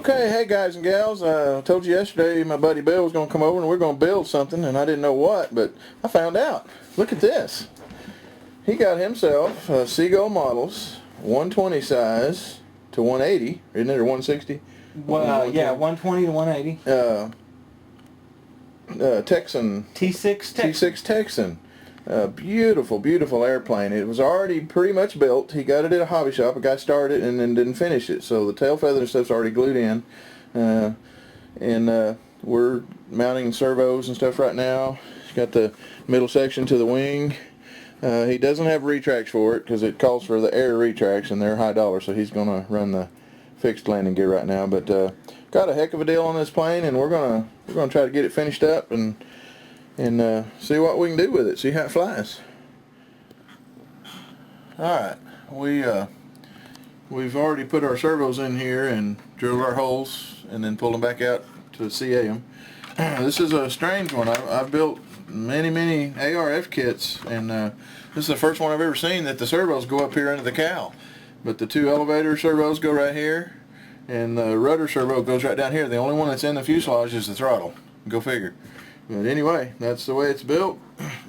Okay, hey guys and gals, I told you yesterday my buddy Bill was going to come over and we're going to build something, and I didn't know what, but I found out. Look at this. He got himself Seagull models, 120 size to 180, isn't it, or 160? Well, yeah, 120 to 180. Texan. T6 Texan. T6 Texan. Beautiful, beautiful airplane. It was already pretty much built. He got it at a hobby shop. A guy started it and then didn't finish it. So the tail feather and stuff's already glued in. We're mounting servos and stuff right now. He's got the middle section to the wing. He doesn't have retracts for it because it calls for the air retracts and they're high dollar. So he's going to run the fixed landing gear right now. But got a heck of a deal on this plane, and we're gonna try to get it finished up and see what we can do with it, see how it flies. Alright, we've already put our servos in here and drilled our holes and then pulled them back out to CA them. This is a strange one. I've built many ARF kits, and this is the first one I've ever seen that the servos go up here into the cowl. But the two elevator servos go right here, and the rudder servo goes right down here. The only one that's in the fuselage is the throttle. Go figure. But anyway, that's the way it's built,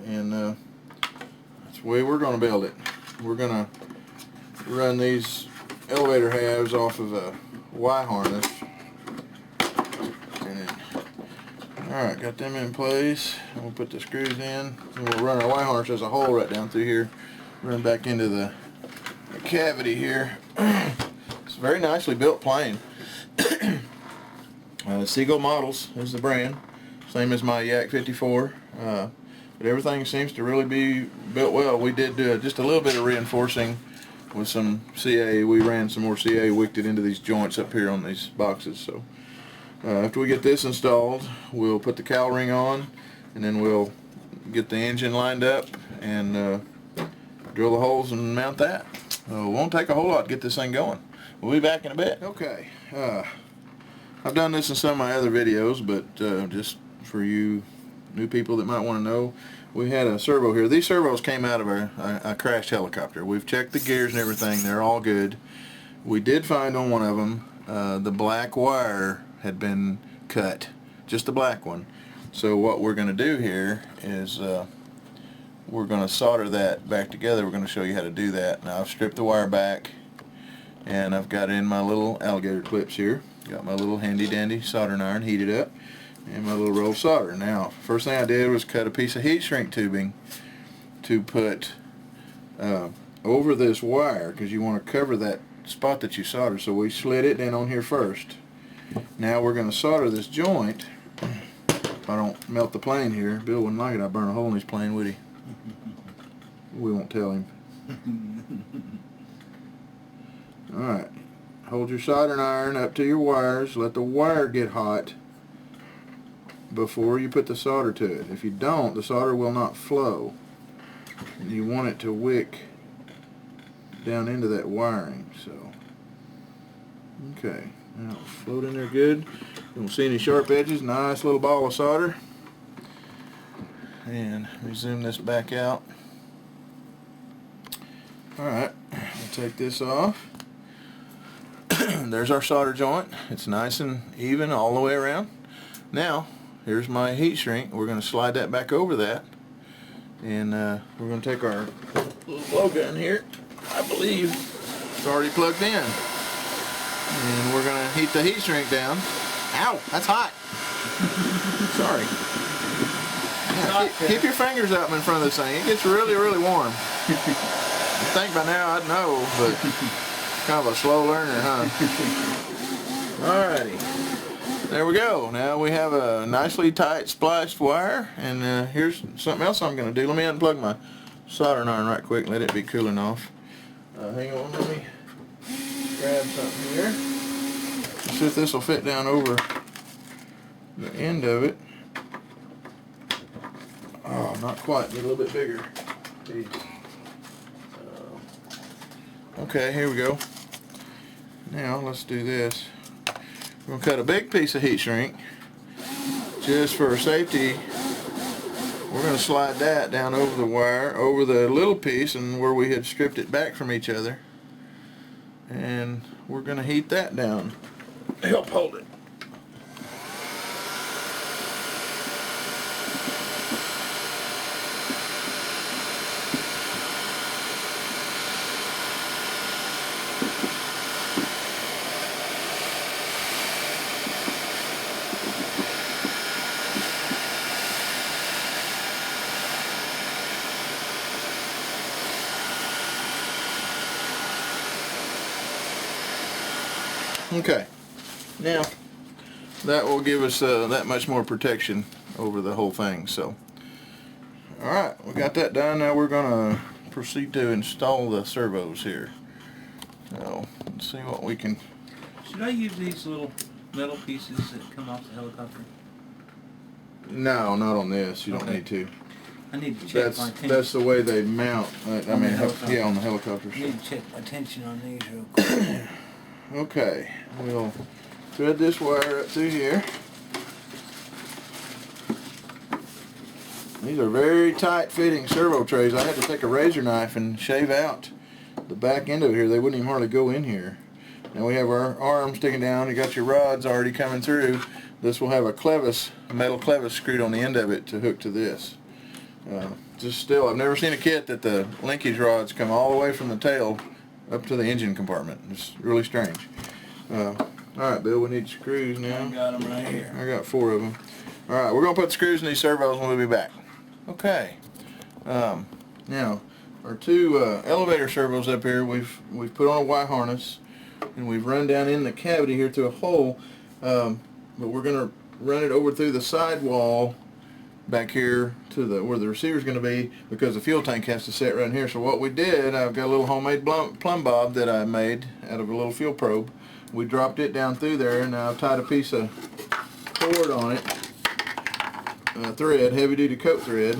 and that's the way we're going to build it. We're going to run these elevator halves off of a Y harness. Alright, got them in place. We'll put the screws in, and we'll run our Y harness as a hole right down through here. Run back into the cavity here. It's a very nicely built plane. Seagull Models is the brand. Same as my Yak 54, but everything seems to really be built well. We did just a little bit of reinforcing with some CA. We ran some more CA, wicked it into these joints up here on these boxes. So after we get this installed, we'll put the cowl ring on, and then we'll get the engine lined up and drill the holes and mount that. It won't take a whole lot to get this thing going. We'll be back in a bit. Okay, I've done this in some of my other videos, but just for you new people that might want to know, we had a servo here. These servos came out of a crashed helicopter. We've checked the gears and everything. They're all good. We did find on one of them the black wire had been cut, just the black one. So what we're going to do here is we're going to solder that back together. We're going to show you how to do that. Now I've stripped the wire back, and I've got it in my little alligator clips here. Got my little handy dandy soldering iron heated up, and my little roll of solder. Now, first thing I did was cut a piece of heat shrink tubing to put over this wire, because you want to cover that spot that you soldered. So we slid it in on here first. Now we're going to solder this joint. If I don't melt the plane here, Bill wouldn't like it. I'd burn a hole in his plane, would he? We won't tell him. Alright, hold your soldering iron up to your wires. Let the wire get hot before you put the solder to it. If you don't, the solder will not flow. And you want it to wick down into that wiring. So, okay, now float in there good. You don't see any sharp edges. Nice little ball of solder. And let me zoom this back out. Alright, we'll take this off. There's our solder joint. It's nice and even all the way around. Now, here's my heat shrink. We're going to slide that back over that, and we're going to take our little blow gun here. I believe it's already plugged in, and we're going to heat the heat shrink down. Ow, that's hot. Sorry. Yeah, keep your fingers up in front of this thing. It gets really warm. You'd think by now I'd know, but kind of a slow learner, huh? Alrighty. There we go. Now we have a nicely tight spliced wire, and here's something else I'm going to do. Let me unplug my soldering iron right quick and let it be cooling off. Hang on, let me grab something here. Let's see if this will fit down over the end of it. Oh, not quite. Need a little bit bigger piece. Okay, here we go. Now let's do this. We're going to cut a big piece of heat shrink just for safety. We're going to slide that down over the wire, over the little piece and where we had stripped it back from each other, and we're going to heat that down. help hold it. Okay, now that will give us that much more protection over the whole thing. So, all right, we got that done. Now we're gonna proceed to install the servos here. So, let's see what we can. Should I use these little metal pieces that come off the helicopter? No, not on this. You don't Okay. need to. I need to check my tension. That's the way they mount. I On mean, the helicopter. yeah, on the helicopters. I need to check my tension on these real quick. Okay, we'll thread this wire up through here. These are very tight fitting servo trays. I had to take a razor knife and shave out the back end of it here. They wouldn't even hardly go in here. Now we have our arm sticking down. You got your rods already coming through. This will have a clevis, a metal clevis screwed on the end of it to hook to this. Just still, I've never seen a kit that the linkage rods come all the way from the tail up to the engine compartment. It's really strange. Alright, Bill, we need screws now. I got them right here. I got 4 of them. Alright, we're going to put the screws in these servos and we'll be back. Okay. Now, our 2 elevator servos up here, we've put on a Y harness and we've run down in the cavity here through a hole, but we're going to run it over through the sidewall back here to where the receiver's going to be, because the fuel tank has to sit right here. So what we did, I've got a little homemade plumb bob that I made out of a little fuel probe. We dropped it down through there, and now I've tied a piece of cord on it, thread, heavy duty coat thread,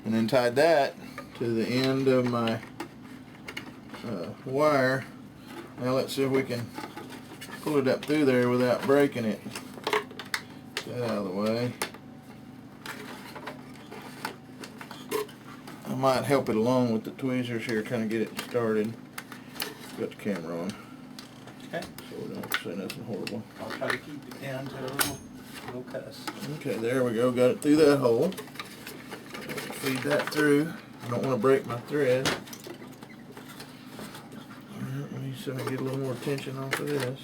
and then tied that to the end of my wire. Now let's see if we can pull it up through there without breaking it. Get that out of the way. I might help it along with the tweezers here, kind of get it started. Got the camera on. Okay. So we don't say nothing horrible. I'll try to keep it down to a little cuss. Okay, there we go. Got it through that hole. Feed that through. I don't want to break my thread. Alright, let me see if I can get a little more tension off of this.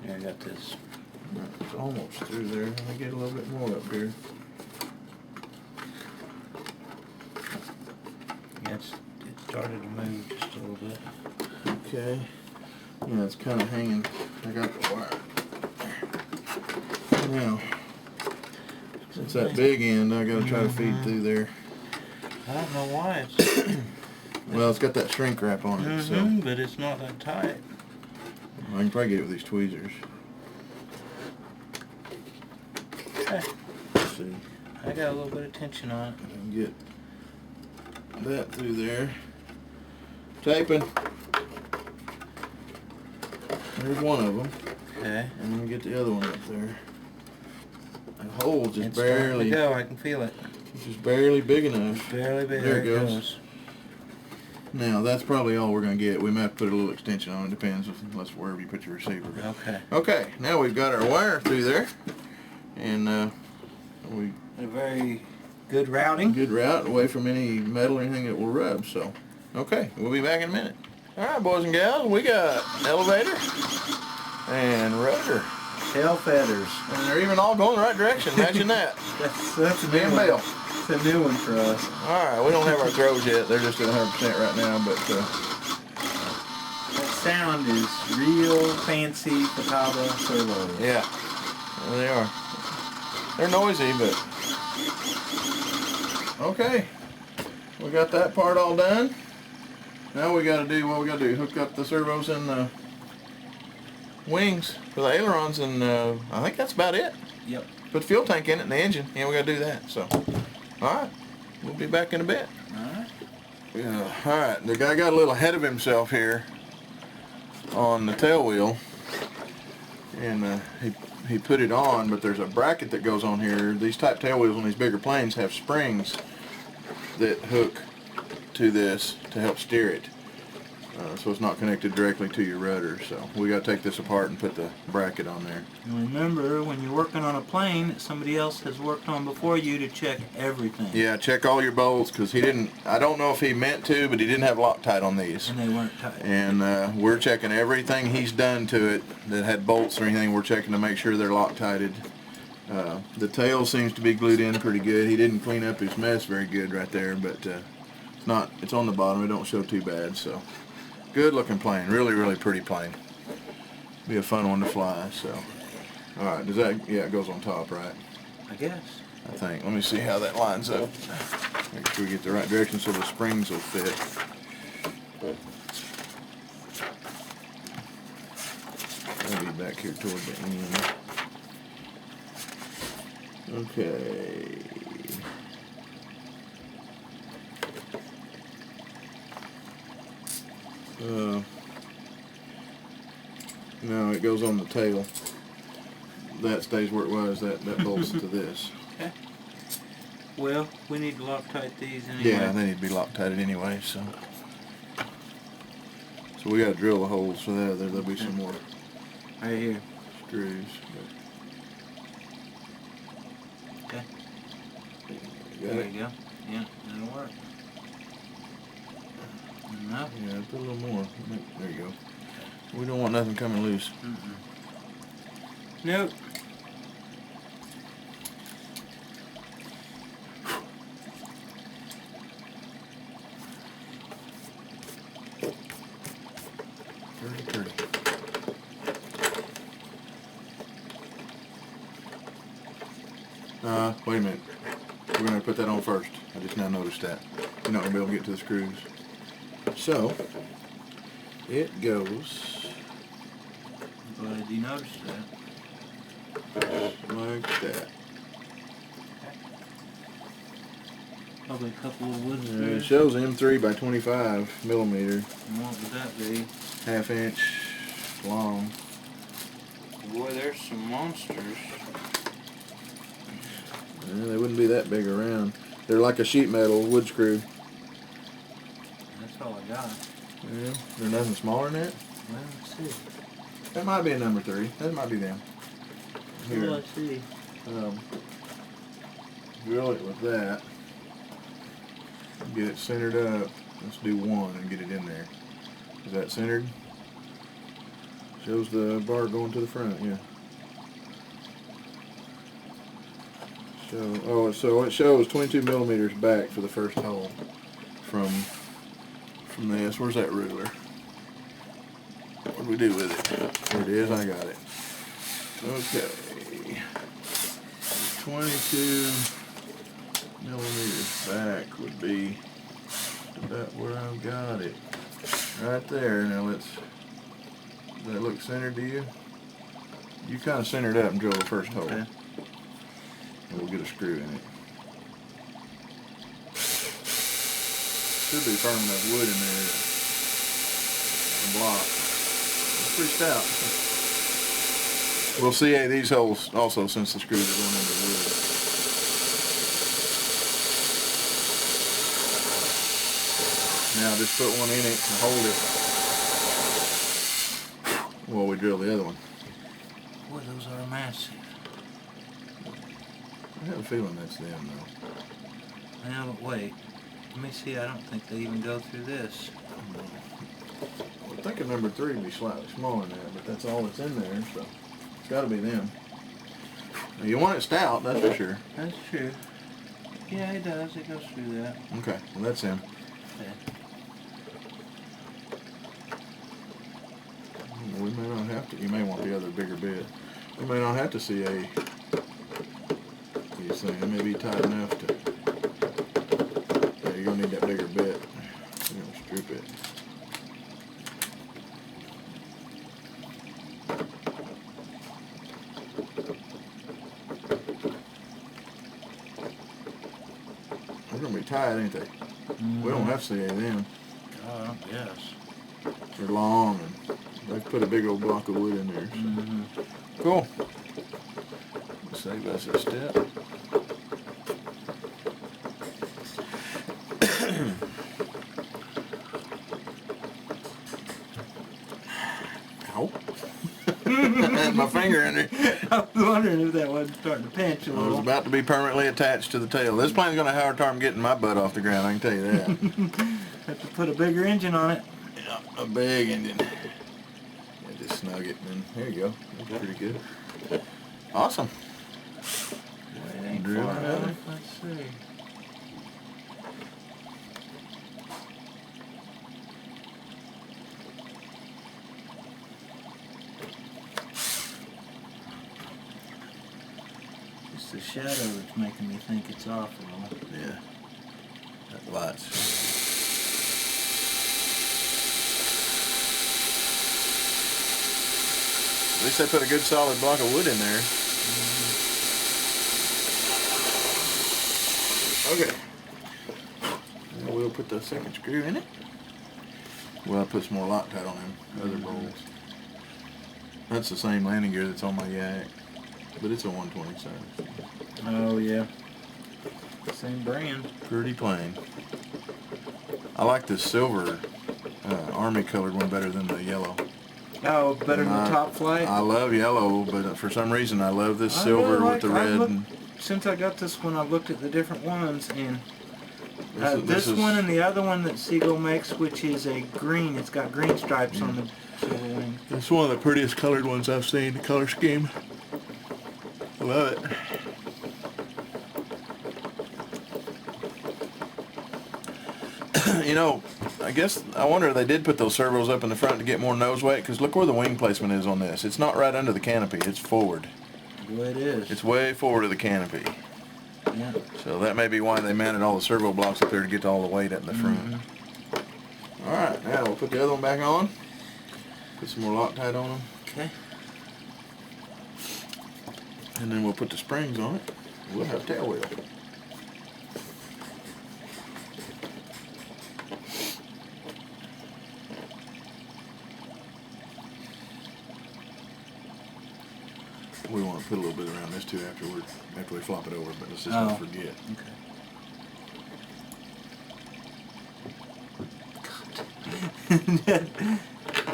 Yeah, I got this. It's almost through there. Let me get a little bit more up here. Yeah, it started to move just a little bit. Okay. Yeah, it's kind of hanging. I got the wire. Now, since that big end, I got to try to feed through there. I don't know why it's... Well, it's got that shrink wrap on it, so but it's not that tight. I can probably get it with these tweezers. Okay. Let's see. I got a little bit of tension on it. I can get that through there. Taping. There's one of them. Okay. And then we get the other one up there. That hole's just It's starting barely. to go. I can feel it. It's just barely big enough. Barely big. There it goes. Now that's probably all we're gonna get. We might have to put a little extension on it. Depends unless wherever you put your receiver. Okay. Okay. Now we've got our wire through there, and we A very good routing. good route away from any metal or anything that will rub. So, okay, we'll be back in a minute. All right, boys and gals, we got elevator and rudder. Tail feathers. And they're even all going the right direction. Imagine that. That's a Me and Bill. It's a new one for us. All right, we don't have our throws yet. They're just at 100% right now, but That sound is real fancy Catawba servos. yeah, there they are. They're noisy, but okay. We got that part all done. Now we got to do what we got to do. Hook up the servos and the wings for the ailerons, and I think that's about it. Yep. Put the fuel tank in it and the engine. Yeah, we got to do that. So, all right, we'll be back in a bit. Alright. Yeah. All right. The guy got a little ahead of himself here on the tail wheel, and he put it on, but there's a bracket that goes on here. These type tail wheels on these bigger planes have springs that hook to this to help steer it. so it's not connected directly to your rudder. So we got to take this apart and put the bracket on there. And remember, when you're working on a plane that somebody else has worked on before you, to check everything. Yeah, check all your bolts, because he didn't, I don't know if he meant to, but he didn't have Loctite on these. And they weren't tight. And we're checking everything he's done to it that had bolts or anything. We're checking to make sure they're Loctited. The tail seems to be glued in pretty good. He didn't clean up his mess very good right there, but it's on the bottom. It don't show too bad. So good looking plane. Really, really pretty plane. Be a fun one to fly. So all right, does that? Yeah, it goes on top, right? I guess. I think. Let me see how that lines up. Make sure we get the right direction so the springs will fit. Maybe back here toward the end. Okay. No, it goes on the tail. That stays where it was. That bolts to this. Okay. Well, we need to Loctite these anyway. Yeah, they need to be Loctited anyway. So we got to drill the holes for that. There'll be some more Right here. screws. Okay. Got There it? you go. Yeah, that'll work. Enough? Yeah, put a little more. There you go. We don't want nothing coming loose. Nope. Pretty. Wait a minute. We're going to put that on first. I just now noticed that. You're not going to be able to get to the screws. So, it goes Glad you noticed that. like that. Probably a couple of wood It screws. shows M3 by 25 millimeter, And what would that be? ½ inch long. Boy, there's some monsters. They wouldn't be that big around. They're like a sheet metal wood screw. That's all I got. Yeah, there's nothing smaller than that. Well, let's see. That might be a number 3. That might be them. Well, let's see. Drill it with that. Get it centered up. Let's do 1 and get it in there. Is that centered? Shows the bar going to the front, yeah. So it shows 22 millimeters back for the first hole from this. Where's that ruler? What do we do with it? There it is. I got it. Okay. 22 millimeters back would be about where I've got it. Right there. Now does that look centered to you? You kind of center it up and drill the first hole. Okay. And we'll get a screw in it. Should be firm enough wood in there to block. It's pretty stout. We'll CA these holes also since the screws are going into the wood. Now just put one in it and hold it while we drill the other one. Boy, those are massive. I have a feeling that's them though. Now, but wait. Let me see. I don't think they even go through this. I think a number 3 would be slightly smaller than that, but that's all that's in there, so it's got to be them. Now, you want it stout, that's for sure. That's true. Yeah, it does. It goes through that. Okay, well that's him. Okay. We may not have to. You may want the other bigger bit. We may not have to CA these things. They may be tight enough to. Yeah, you're gonna need that bigger bit. You're gonna strip it. They're gonna be tight, ain't they? Mm-hmm. We don't have to CA them. Oh, yes. They're long and they've put a big old block of wood in there. So. Mm-hmm. Cool. Save us a step. had my finger in there. I was wondering if that wasn't starting to pinch a I was little. about to be permanently attached to the tail. This plane's going to have a hard time getting my butt off the ground, I can tell you that. Have to put a bigger engine on it. Yeah, a big engine. Yeah, just snug it, and there you go. That's pretty good. Awesome. It ain't Drill far another. enough. Let's see. It's the shadow that's making me think it's off a little. Yeah. That lights. At least they put a good solid block of wood in there. Okay. Now we'll put the second screw in it. Well, I put some more Loctite on them other bolts. That's the same landing gear that's on my yak, but it's a 120 size. Oh yeah. Same brand. Pretty plain. I like this silver army colored one better than the yellow. Oh, better than the top flight? I love yellow, but for some reason I love this silver with the red. Since I got this one, I've looked at the different ones, and This is- one and the other one that Seagull makes, which is a green. It's got green stripes on the silver wing. It's one of the prettiest colored ones I've seen, the color scheme. I love it. You know, I wonder if they did put those servos up in the front to get more nose weight, because look where the wing placement is on this. It's not right under the canopy, it's forward. The way it is. It's way forward of the canopy. Yeah. So that may be why they mounted all the servo blocks up there to get all the weight up in the front. Alright, now we'll put the other one back on. Put some more Loctite on them. Okay. And then we'll put the springs on it. We'll have a tail wheel. We want to put a little bit around this too after we flop it over, but let's just not forget. Okay.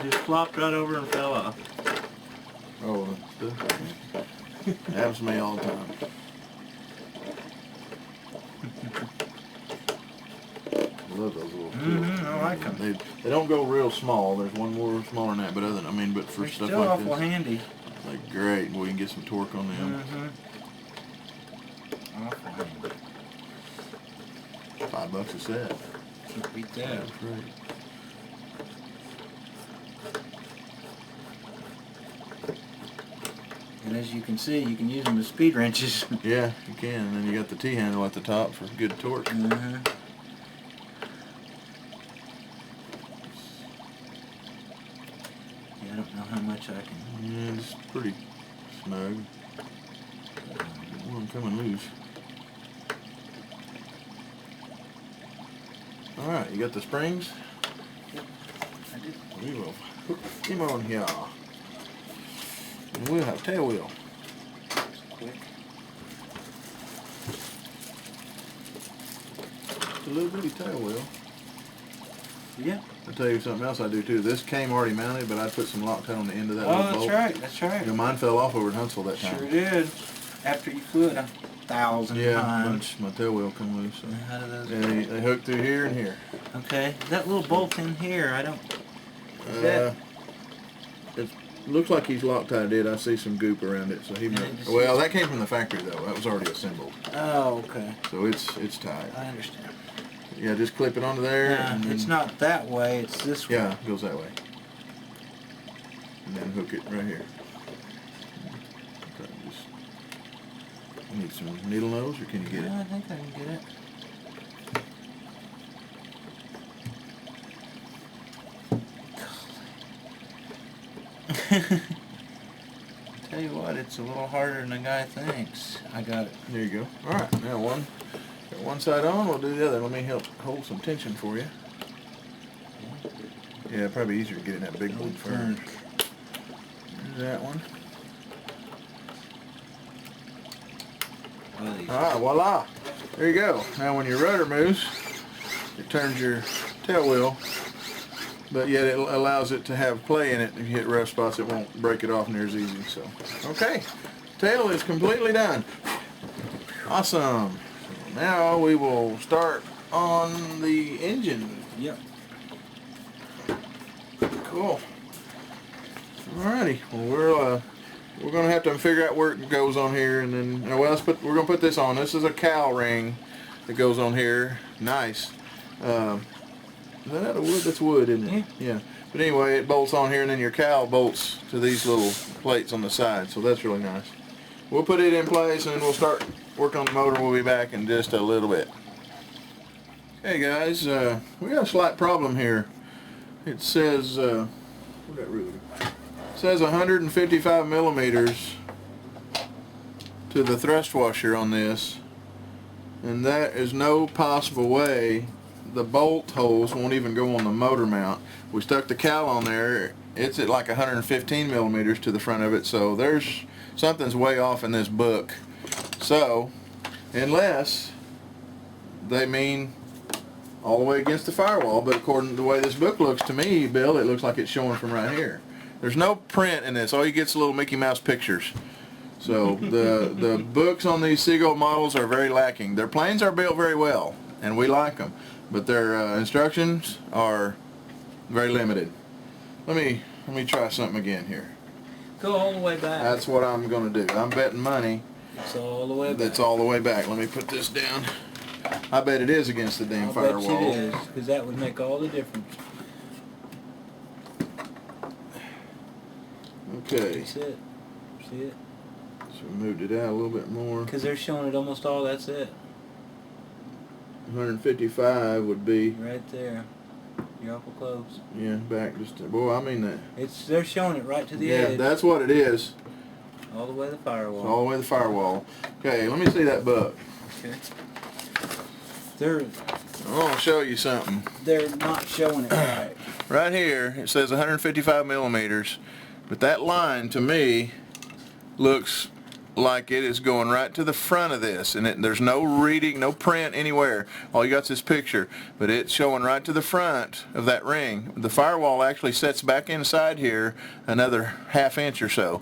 Just flopped right over and fell off. Oh, happens to me all the time. I love those little tools. I like them. They don't go real small. There's one more smaller than that, but other than, but for They're stuff still like awful this, handy. like great. We can get some torque on them. Awful handy. $5 a set. Can't beat that. That's right. And as you can see, you can use them as speed wrenches. Yeah, you can. And then you got the T-handle at the top for good torque. Yeah, I don't know how much I can. Yeah, it's pretty snug. One coming loose. Alright, you got the springs? I did. We will hook him on here. And we'll have tail wheel. Quick. It's a little bitty tail wheel. Yeah. I'll tell you something else I do too. This came already mounted, but I put some Loctite on the end of that Oh, little that's bolt. right. That's right. You know, mine fell off over in Huntsville that time. Sure did. After you flew it 1,000 Yeah, times. my tail wheel come loose. So. How do those? Yeah, they hook through here and here. Okay. That little bolt in here, I don't. It looks like he's Loctite it. I see some goop around it, so he Yeah, might. just Well, that came from the factory though. That was already assembled, Oh, okay. so it's tight. I understand. Yeah, just clip it onto there. And then, It's not that way. It's this way. Yeah, it goes that way. And then hook it right here. Okay, you need some needle nose, or can you get Yeah, I it? think I can get it. Tell you what, it's a little harder than the guy thinks. I got it. There you go. All right, now got one side on. We'll do the other. Let me help hold some tension for you. Yeah, probably easier to get in that big one first. There's that one. One of these. All right, voila. There you go. Now when your rudder moves, it turns your tail wheel but yet it allows it to have play in it. If you hit rough spots, it won't break it off near as easy. So, okay, tail is completely done. Awesome. Now we will start on the engine. Yep. Cool. Alrighty. Well, we're gonna have to figure out where it goes on here, and then well, we're gonna put this on. This is a cowl ring that goes on here. Nice. Is that out of wood? That's wood, isn't it? Yeah. But anyway, it bolts on here, and then your cowl bolts to these little plates on the side. So that's really nice. We'll put it in place, and then we'll start working on the motor. We'll be back in just a little bit. Hey guys, we got a slight problem here. It says, where'd that ruler? It says 155 millimeters to the thrust washer on this, and that is no possible way. The bolt holes won't even go on the motor mount. We stuck the cowl on there. It's at like 115 millimeters to the front of it, so there's something's way off in this book. So, unless they mean all the way against the firewall, but according to the way this book looks to me, Bill, it looks like it's showing from right here. There's no print in this. All you get is little Mickey Mouse pictures. So the books on these Seagull models are very lacking. Their planes are built very well, and we like them, but their instructions are very limited. Let me try something again here. Go all the way back. That's what I'm going to do. I'm betting money. It's all the way back. That's all the way back. Let me put this down. I bet it is against the damn firewall. I bet you it is, because that would make all the difference. Okay. That's it. See it? So we moved it out a little bit more. Because they're showing it almost all. That's it. 155 would be right there. You're awful close. Yeah, back just. Boy, I mean that. They're showing it right to the edge. Yeah, that's what it is. All the way to the firewall. It's all the way to the firewall. Okay, let me see that book. Okay. I'm gonna show you something. They're not showing it right. Right here, it says 155 millimeters, but that line to me looks like it is going right to the front of this, and there's no reading, no print anywhere. All you got's this picture, but it's showing right to the front of that ring. The firewall actually sets back inside here another ½ inch or so.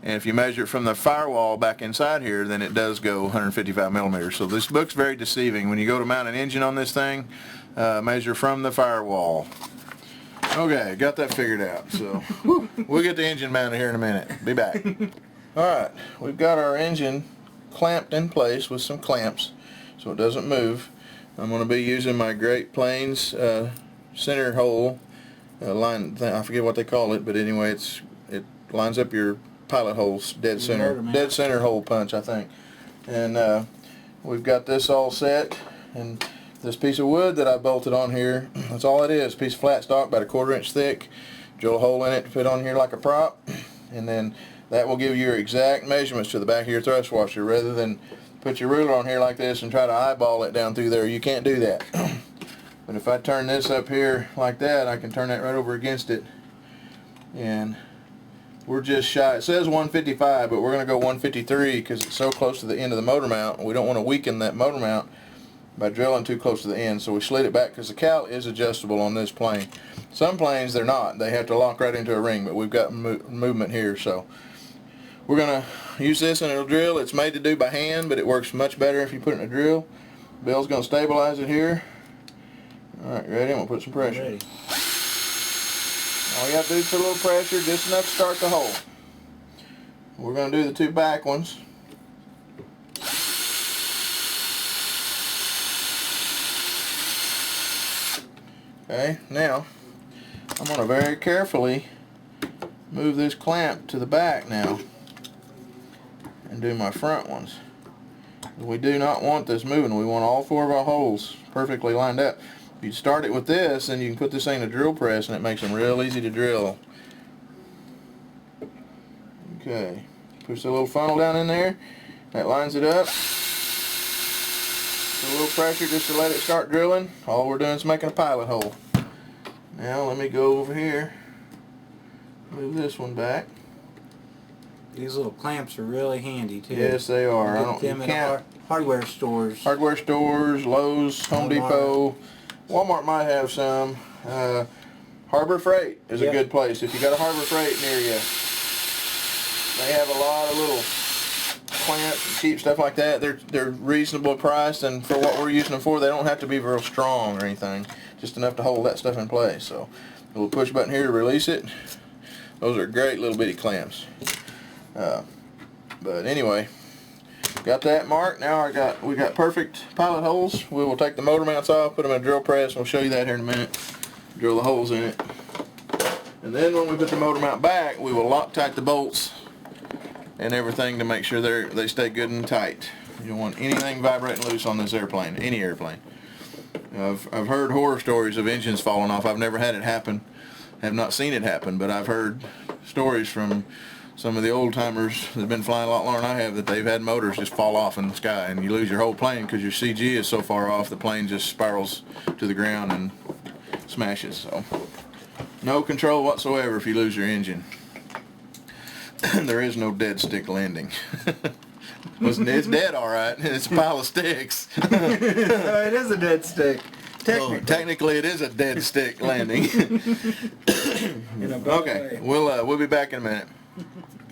And if you measure it from the firewall back inside here, then it does go 155 millimeters. So this book's very deceiving. When you go to mount an engine on this thing, measure from the firewall. Okay, got that figured out. So we'll get the engine mounted here in a minute. Be back. Alright, we've got our engine clamped in place with some clamps so it doesn't move. I'm going to be using my Great Plains center hole line. I forget what they call it, but anyway, it lines up your pilot holes dead center hole punch, I think. And we've got this all set, and this piece of wood that I bolted on here, that's all it is, a piece of flat stock about 1/4 inch thick. Drill a hole in it to put on here like a prop, and then that will give you your exact measurements to the back of your thrust washer, rather than put your ruler on here like this and try to eyeball it down through there. You can't do that. But if I turn this up here like that, I can turn that right over against it, and we're just shy. It says 155, but we're going to go 153 because it's so close to the end of the motor mount. We don't want to weaken that motor mount by drilling too close to the end, so we slid it back because the cowl is adjustable on this plane. Some planes they're not. They have to lock right into a ring, but we've got movement here, so we're going to use this and it'll drill. It's made to do by hand, but it works much better if you put it in a drill. Bill's going to stabilize it here. Alright, ready? I'm going to put some pressure. Ready. All you have to do is put a little pressure, just enough to start the hole. We're going to do the two back ones. Okay, now I'm going to very carefully move this clamp to the back now and do my front ones. We do not want this moving. We want all 4 of our holes perfectly lined up. If you start it with this, then you can put this thing in a drill press and it makes them real easy to drill. Okay, push a little funnel down in there. That lines it up. A little pressure just to let it start drilling. All we're doing is making a pilot hole. Now let me go over here, move this one back. These little clamps are really handy too. Yes, they are. You get them in hardware stores. Hardware stores, Lowe's, Home Depot. Walmart might have some. Harbor Freight is a Yep. good place. If you got a Harbor Freight near you, they have a lot of little clamps and cheap stuff like that. They're reasonable priced, and for what we're using them for, they don't have to be real strong or anything. Just enough to hold that stuff in place. So a little push button here to release it. Those are great little bitty clamps. But anyway, got that marked. Now we got perfect pilot holes. We will take the motor mounts off, put them in a drill press. We'll show you that here in a minute. Drill the holes in it. And then when we put the motor mount back, we will Loctite the bolts and everything to make sure they stay good and tight. You don't want anything vibrating loose on this airplane, any airplane. I've heard horror stories of engines falling off. I've never had it happen. Have not seen it happen, but I've heard stories from some of the old timers that have been flying a lot longer than I have, that they've had motors just fall off in the sky, and you lose your whole plane because your CG is so far off, the plane just spirals to the ground and smashes. So no control whatsoever if you lose your engine. There is no dead stick landing. It's dead, all right. It's a pile of sticks. It is a dead stick. Technically, it is a dead stick landing. Okay, we'll be back in a minute.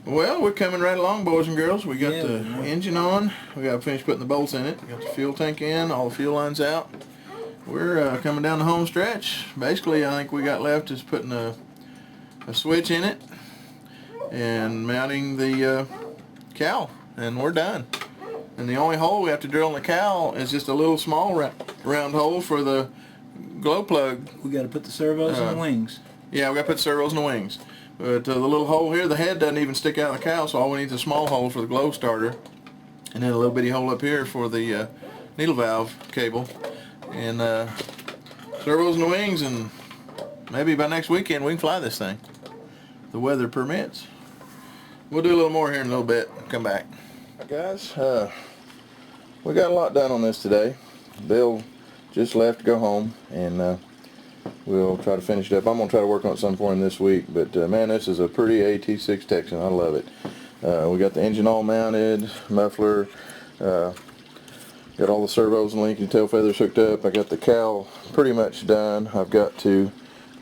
Well, we're coming right along, boys and girls. We got the engine on. We got to finish putting the bolts in it. We got the fuel tank in, all the fuel lines out. We're coming down the home stretch. Basically, I think we got left is putting a switch in it and mounting the cowl, and we're done. And the only hole we have to drill in the cowl is just a little small round hole for the glow plug. We got to put the servos in the wings. Yeah, we got to put servos in the wings. But the little hole here, the head doesn't even stick out of the cowl, so all we need is a small hole for the glow starter, and then a little bitty hole up here for the needle valve cable, and servos in the wings, and maybe by next weekend we can fly this thing. The weather permits. We'll do a little more here in a little bit. Come back. Guys, we got a lot done on this today. Bill just left to go home, and we'll try to finish it up. I'm going to try to work on it some for him this week, but man, this is a pretty AT-6 Texan. I love it. We got the engine all mounted, muffler, got all the servos and linking tail feathers hooked up. I got the cowl pretty much done. I've got to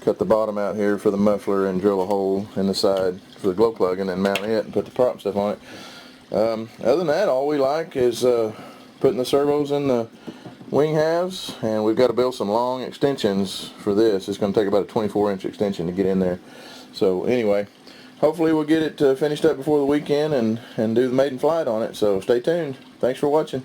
cut the bottom out here for the muffler and drill a hole in the side for the glow plug, and then mount it and put the prop stuff on it. Other than that, all we like is putting the servos in the wing halves, and we've got to build some long extensions for this. It's going to take about a 24-inch extension to get in there. So anyway, hopefully we'll get it finished up before the weekend and do the maiden flight on it. So stay tuned. Thanks for watching.